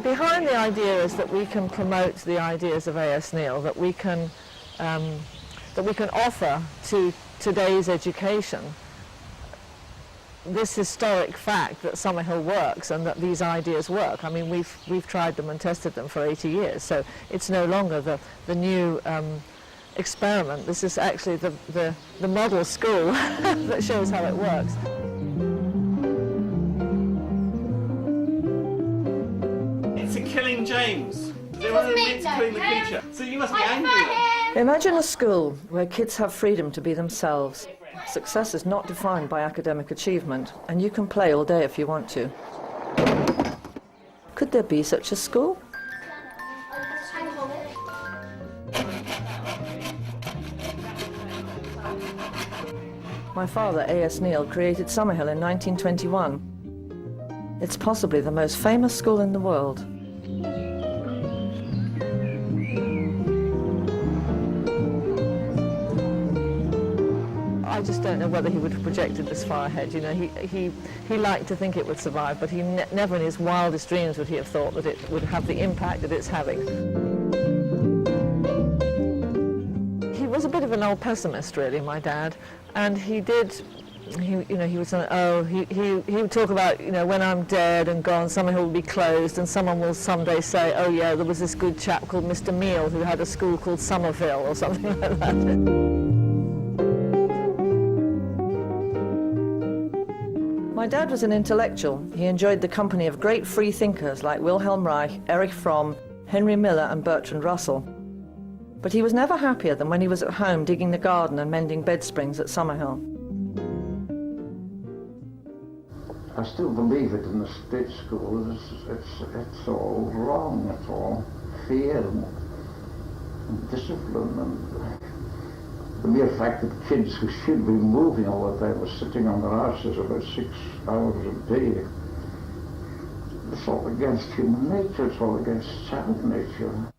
Behind the idea is that we can promote the ideas of A.S. Neil, that we can offer to today's education this historic fact that Summerhill works and that these ideas work. I mean, we've tried them and tested them for 80 years, so it's no longer the new experiment. This is actually the model school that shows how it works. It's a killing James. They were meant to killing the creature. So you must be angry then. Imagine a school where kids have freedom to be themselves. Success is not defined by academic achievement, and you can play all day if you want to. Could there be such a school? My father, A.S. Neil, created Summerhill in 1921. It's possibly the most famous school in the world. I just don't know whether he would have projected this far ahead. You know, he liked to think it would survive, but he never in his wildest dreams would he have thought that it would have the impact that it's having. He was a bit of an old pessimist, really, my dad, and he would talk about, you know, when I'm dead and gone, Summerhill will be closed, and someone will someday say, oh yeah, there was this good chap called Mr. Meal who had a school called Summerhill or something like that. My dad was an intellectual. He enjoyed the company of great free thinkers like Wilhelm Reich, Erich Fromm, Henry Miller and Bertrand Russell. But he was never happier than when he was at home digging the garden and mending bed springs at Summerhill. I still believe it in the state school. It's all wrong. It's all fear and discipline, and the mere fact that kids who should be moving all the time are sitting on their arses about 6 hours a day. It's all against human nature. It's all against child nature.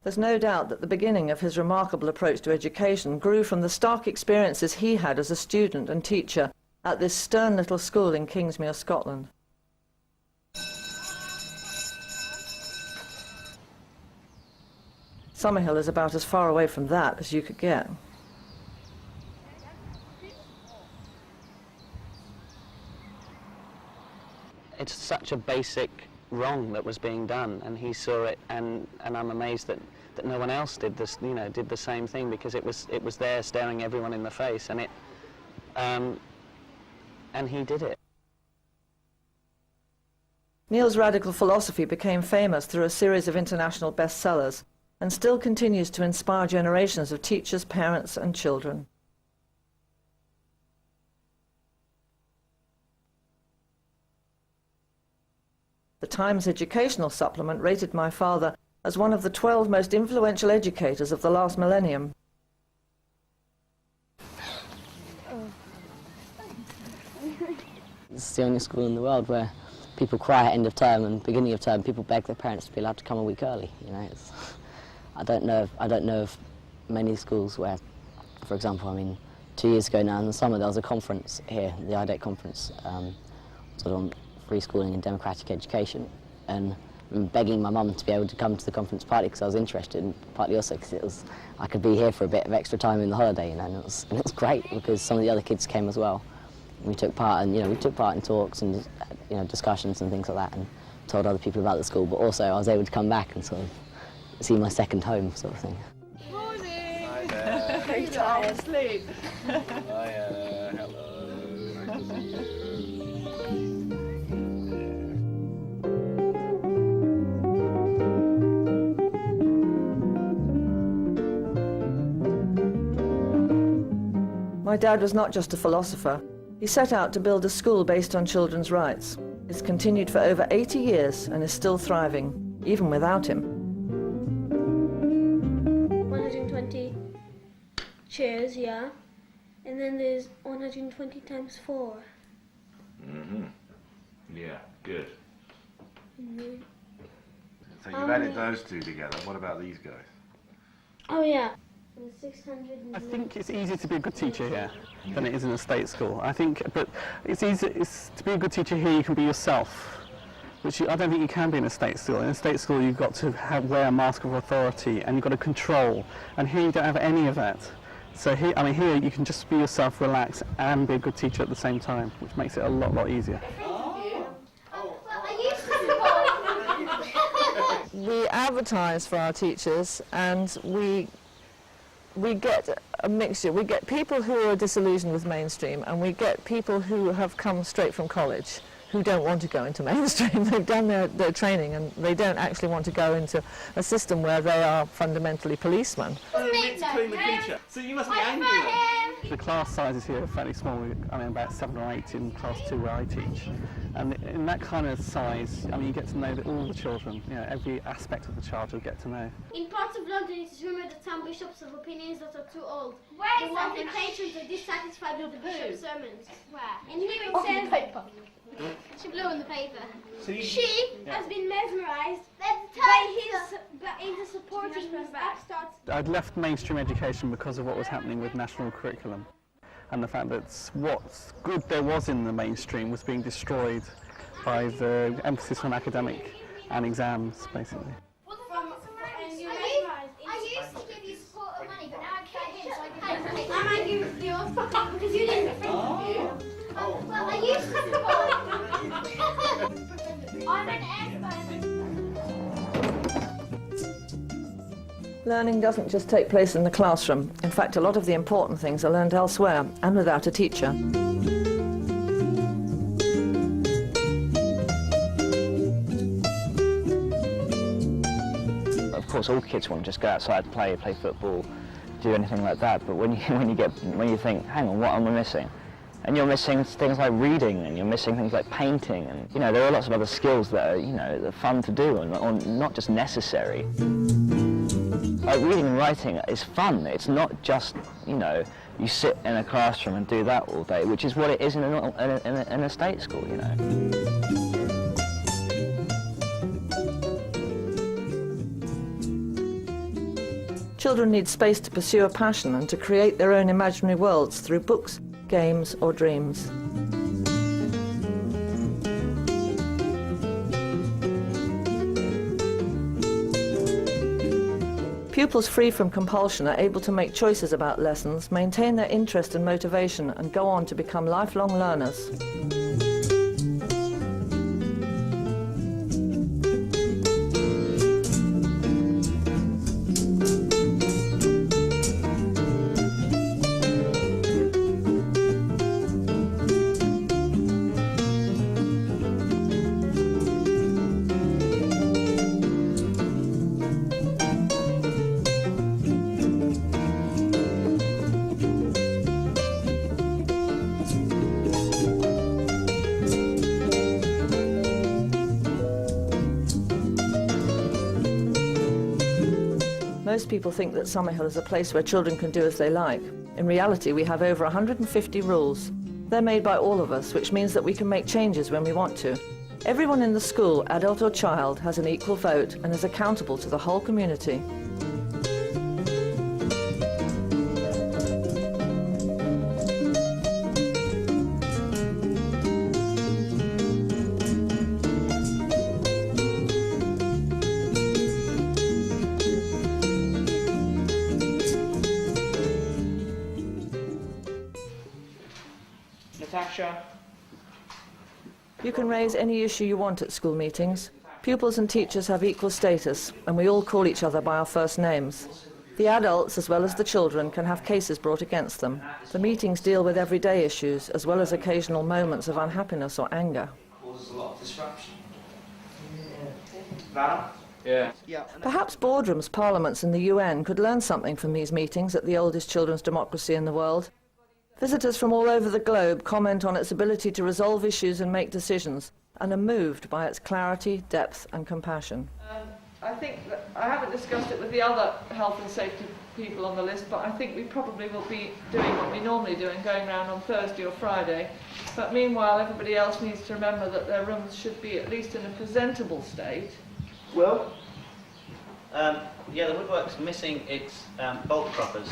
There's no doubt that the beginning of his remarkable approach to education grew from the stark experiences he had as a student and teacher at this stern little school in Kingsmere, Scotland. Summerhill is about as far away from that as you could get. It's such a basic wrong that was being done, and he saw it, and I'm amazed that no one else did this, you know, did the same thing, because it was there staring everyone in the face, and he did it. Neil's radical philosophy became famous through a series of international bestsellers and still continues to inspire generations of teachers, parents and children. The Times Educational Supplement rated my father as one of the 12 most influential educators of the last millennium. It's the only school in the world where people cry at end of term, and beginning of term people beg their parents to be allowed to come a week early. You know, I don't know of many schools where, for example, I mean, 2 years ago now in the summer there was a conference here, the IDEC conference, sort of on free schooling and democratic education, and I'm begging my mum to be able to come to the conference, partly because I was interested, and partly also because I could be here for a bit of extra time in the holiday, you know, and it was great because some of the other kids came as well. We took part, and we took part in talks and discussions and things like that, and told other people about the school. But also, I was able to come back and sort of see my second home, sort of thing. Morning. Hi there. Very tired. Sleep. Hi, hello. Nice to see you. My dad was not just a philosopher. He set out to build a school based on children's rights. It's continued for over 80 years and is still thriving, even without him. 120 chairs, yeah. And then there's 120 times 4. Mm-hmm. Yeah, good. Mm-hmm. So you've added those two together. What about these guys? Oh yeah. There's 600. I think it's easier to be a good teacher here than it is in a state school. I think, but it's easy. To be a good teacher here, you can be yourself, which I don't think you can be in a state school. In a state school, you've got to wear a mask of authority, and you've got to control. And here, you don't have any of that. So here, here you can just be yourself, relax, and be a good teacher at the same time, which makes it a lot easier. We advertise for our teachers, and we get a mixture. We get people who are disillusioned with mainstream, and we get people who have come straight from college who don't want to go into mainstream. They've done their training and they don't actually want to go into a system where they are fundamentally policemen. So you must be angry then. The class sizes here are fairly small. I mean, about 7 or 8 in class 2 where I teach. And in that kind of size, I mean, you get to know all the children. You know, every aspect of the child you'll get to know. In parts of London, it is rumoured that some bishops have opinions that are too old. The wealthy patrons are dissatisfied with the bishop's sermons. Where? In here it says... paper. She blew in the paper. She has been mesmerised by his supporting his upstarts. I'd left mainstream education because of what was happening with national curriculum, and the fact that what good there was in the mainstream was being destroyed by the emphasis on academic and exams, basically. I used to give you support of money, but now I can't hit, so I can pay. I might give it yours because you didn't think Well, I used to support. I'm an expert. Learning doesn't just take place in the classroom. In fact, a lot of the important things are learned elsewhere and without a teacher. Of course, all kids want to just go outside, play football, do anything like that. But when you think, hang on, what am I missing? And you're missing things like reading, and you're missing things like painting, and there are lots of other skills that are that are fun to do and not just necessary. Like reading and writing is fun. It's not just you sit in a classroom and do that all day, which is what it is in a state school. Children need space to pursue a passion and to create their own imaginary worlds through books, games or dreams. Pupils free from compulsion are able to make choices about lessons, maintain their interest and motivation, and go on to become lifelong learners. Most people think that Summerhill is a place where children can do as they like. In reality, we have over 150 rules. They're made by all of us, which means that we can make changes when we want to. Everyone in the school, adult or child, has an equal vote and is accountable to the whole community. Natasha. You can raise any issue you want at school meetings. Pupils and teachers have equal status, and we all call each other by our first names. The adults, as well as the children, can have cases brought against them. The meetings deal with everyday issues, as well as occasional moments of unhappiness or anger. Causes a lot of disruption. Val? Yeah. Perhaps boardrooms, parliaments and the UN could learn something from these meetings at the oldest children's democracy in the world. Visitors from all over the globe comment on its ability to resolve issues and make decisions, and are moved by its clarity, depth and compassion. I think that I haven't discussed it with the other health and safety people on the list, but I think we probably will be doing what we normally do and going round on Thursday or Friday. But meanwhile, everybody else needs to remember that their rooms should be at least in a presentable state. Well, Yeah, the woodwork's missing its bolt proppers.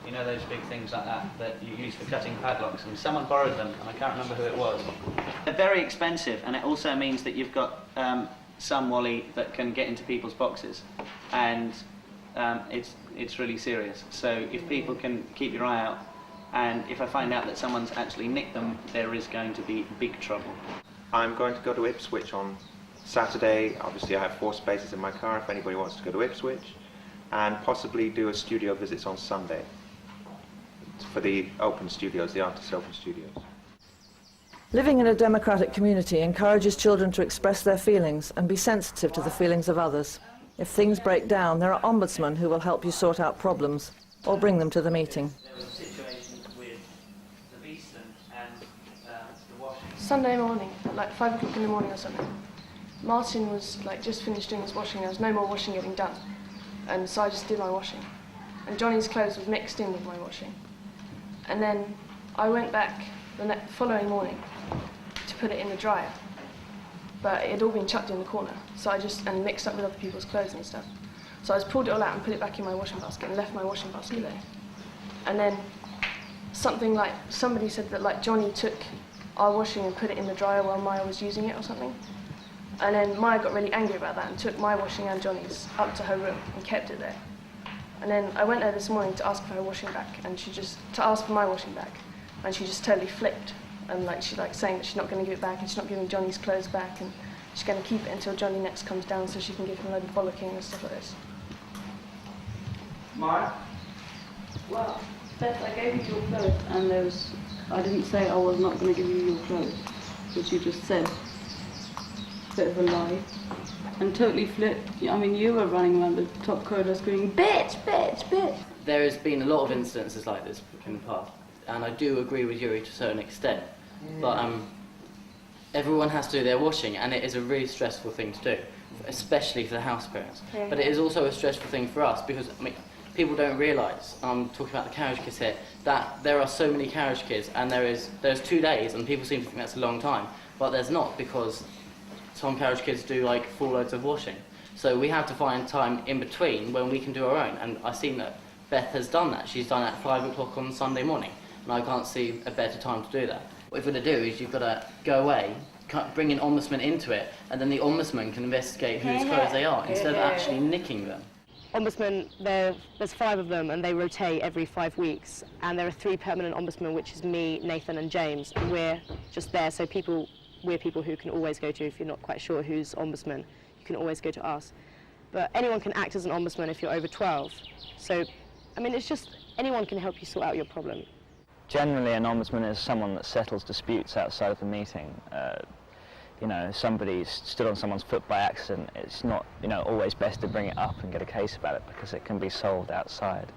You know, those big things like that that you use for cutting padlocks, and someone borrowed them, and I can't remember who it was. They're very expensive, and it also means that you've got some Wally that can get into people's boxes, and it's really serious. So if people can keep your eye out, and if I find out that someone's actually nicked them, there is going to be big trouble. I'm going to go to Ipswich on Saturday. Obviously I have 4 spaces in my car if anybody wants to go to Ipswich, and possibly do a studio visits on Sunday for the open studios, the artists' open studios. Living in a democratic community encourages children to express their feelings and be sensitive to the feelings of others. If things break down, there are ombudsmen who will help you sort out problems or bring them to the meeting. Sunday morning, at like 5 o'clock in the morning or something, Martin was like just finished doing his washing. There was no more washing getting done, and so I just did my washing. And Johnny's clothes was mixed in with my washing. And then I went back the following morning to put it in the dryer, but it had all been chucked in the corner. So I just and mixed up with other people's clothes and stuff. So I just pulled it all out and put it back in my washing basket and left my washing basket there. And then somebody said that like Johnny took our washing and put it in the dryer while Maya was using it or something. And then Maya got really angry about that and took my washing and Johnny's up to her room and kept it there. And then I went there this morning to ask for her washing back, and to ask for my washing back, and she just totally flipped. And like she's like saying that she's not going to give it back, and she's not giving Johnny's clothes back, and she's going to keep it until Johnny next comes down so she can give him a load of bollocking and stuff like this. Maya? Well, Beth, I gave you your clothes, and I didn't say I was not going to give you your clothes, which you just said. Bit of a lie. And totally flipped. I mean, you were running around the top corridor screaming, bitch, bitch, bitch. There has been a lot of incidences like this in the past, and I do agree with Yuri to a certain extent, but everyone has to do their washing, and it is a really stressful thing to do, especially for the house parents. Yeah. But it is also a stressful thing for us, because I mean, people don't realise, I'm talking about the carriage kids here, that there are so many carriage kids, and there's 2 days, and people seem to think that's a long time, but there's not, because some carriage kids do like 4 loads of washing. So we have to find time in between when we can do our own, and I've seen that Beth has done that. She's done it at 5 o'clock on Sunday morning, and I can't see a better time to do that. What you've got to do is you've got to go away, bring an ombudsman into it, and then the ombudsman can investigate whose clothes they are, instead of actually nicking them. Ombudsmen, there's 5 of them, and they rotate every 5 weeks, and there are 3 permanent ombudsmen, which is me, Nathan and James, and we're just there, so we're people who can always go to. If you're not quite sure who's ombudsman, you can always go to us. But anyone can act as an ombudsman if you're over 12. So, I mean, it's just anyone can help you sort out your problem. Generally, an ombudsman is someone that settles disputes outside of the meeting. You know, if somebody's stood on someone's foot by accident, it's not, always best to bring it up and get a case about it, because it can be solved outside.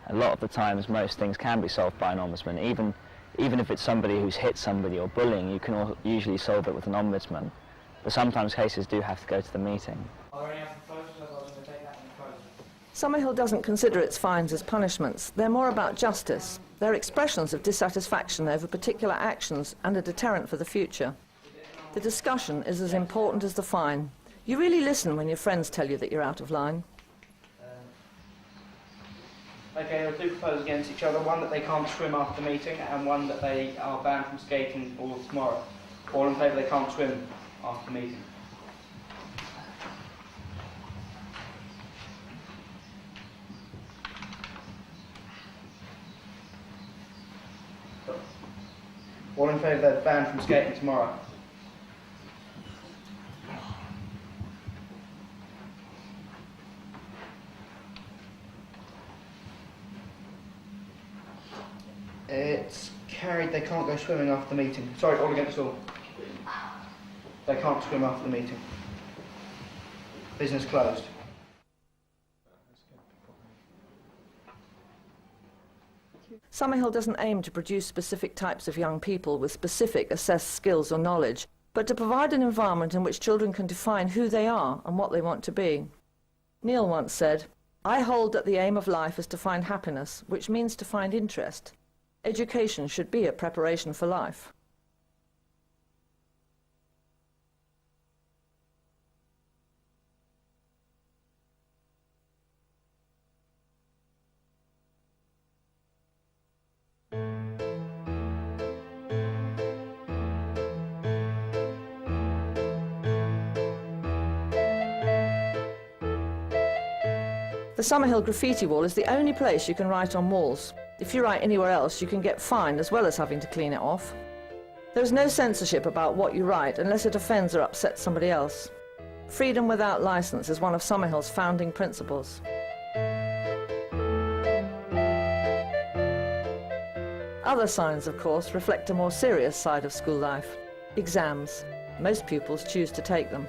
A lot of the times, most things can be solved by an ombudsman. Even if it's somebody who's hit somebody or bullying, you can usually solve it with an ombudsman. But sometimes cases do have to go to the meeting. Summerhill doesn't consider its fines as punishments. They're more about justice. They're expressions of dissatisfaction over particular actions and a deterrent for the future. The discussion is as important as the fine. You really listen when your friends tell you that you're out of line. Okay, there are 2 proposals against each other, one that they can't swim after the meeting and one that they are banned from skating all tomorrow. All in favour they can't swim after the meeting. All in favour they're banned from skating tomorrow. It's carried, they can't go swimming after the meeting. Sorry, all against all. They can't swim after the meeting. Business closed. Summerhill doesn't aim to produce specific types of young people with specific assessed skills or knowledge, but to provide an environment in which children can define who they are and what they want to be. Neil once said, "I hold that the aim of life is to find happiness, which means to find interest. Education should be a preparation for life." The Summerhill graffiti wall is the only place you can write on walls. If you write anywhere else, you can get fined as well as having to clean it off. There is no censorship about what you write unless it offends or upsets somebody else. Freedom without license is one of Summerhill's founding principles. Other signs, of course, reflect a more serious side of school life. Exams. Most pupils choose to take them.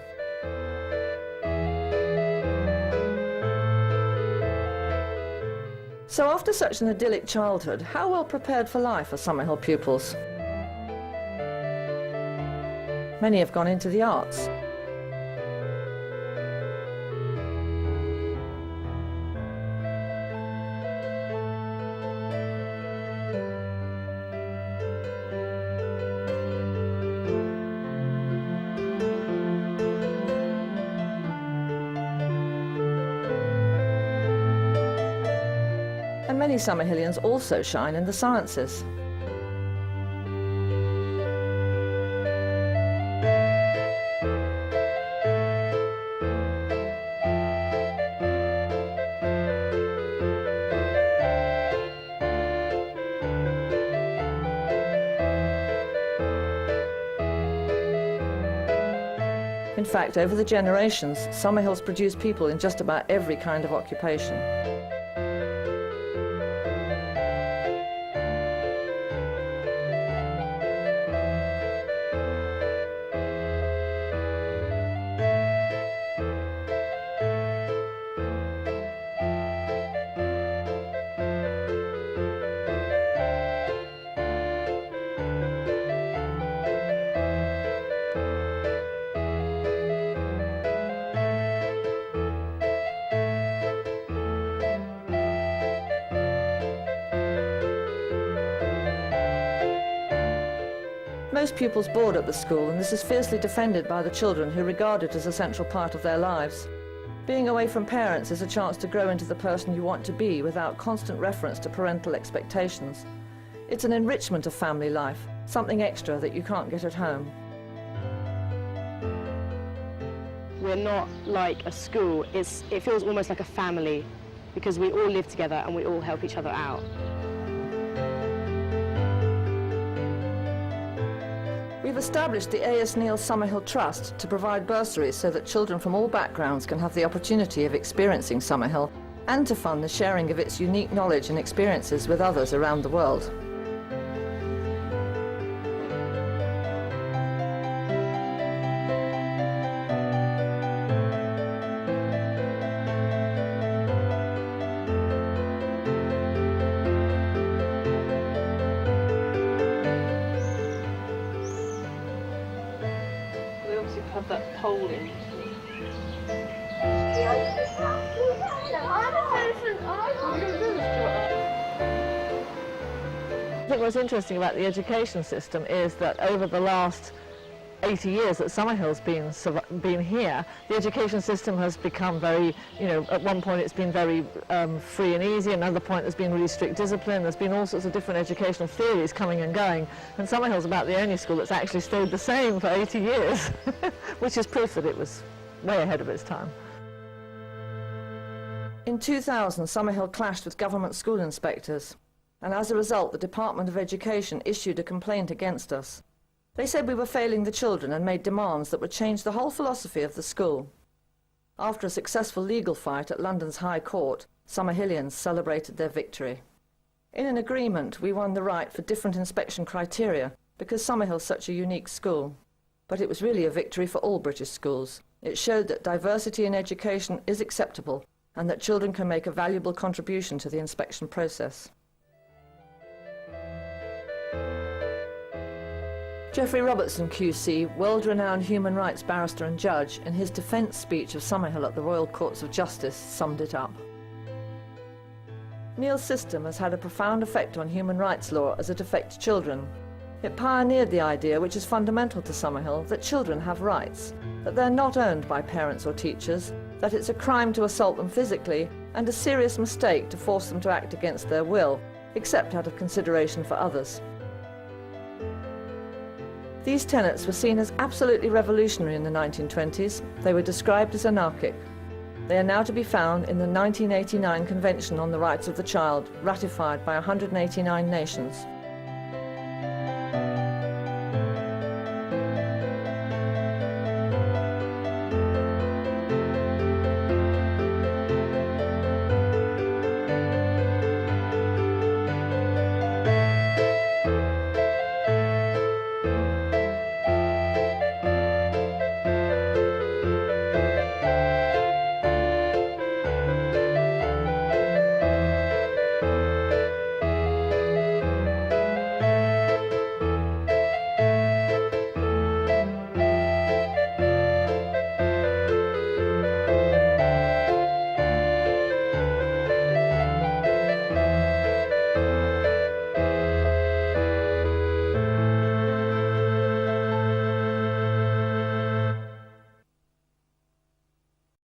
So after such an idyllic childhood, how well prepared for life are Summerhill pupils? Many have gone into the arts. And many Summerhillians also shine in the sciences. In fact, over the generations, Summerhill's produced people in just about every kind of occupation. Most pupils board at the school, and this is fiercely defended by the children who regard it as a central part of their lives. Being away from parents is a chance to grow into the person you want to be without constant reference to parental expectations. It's an enrichment of family life, something extra that you can't get at home. We're not like a school, it feels almost like a family because we all live together and we all help each other out. We've established the A.S. Neil Summerhill Trust to provide bursaries so that children from all backgrounds can have the opportunity of experiencing Summerhill and to fund the sharing of its unique knowledge and experiences with others around the world. Have that pole in. I think what's interesting about the education system is that over the last 80 years that Summerhill's been here, the education system has become very, at one point it's been very free and easy, another point there's been really strict discipline, there's been all sorts of different educational theories coming and going, and Summerhill's about the only school that's actually stayed the same for 80 years, which is proof that it was way ahead of its time. In 2000, Summerhill clashed with government school inspectors, and as a result, the Department of Education issued a complaint against us. They said we were failing the children and made demands that would change the whole philosophy of the school. After a successful legal fight at London's High Court, Summerhillians celebrated their victory. In an agreement, we won the right for different inspection criteria because Summerhill's such a unique school. But it was really a victory for all British schools. It showed that diversity in education is acceptable and that children can make a valuable contribution to the inspection process. Geoffrey Robertson QC, world-renowned human rights barrister and judge, in his defence speech of Summerhill at the Royal Courts of Justice, summed it up. Neil's system has had a profound effect on human rights law as it affects children. It pioneered the idea, which is fundamental to Summerhill, that children have rights, that they're not owned by parents or teachers, that it's a crime to assault them physically, and a serious mistake to force them to act against their will, except out of consideration for others. These tenets were seen as absolutely revolutionary in the 1920s. They were described as anarchic. They are now to be found in the 1989 Convention on the Rights of the Child, ratified by 189 nations.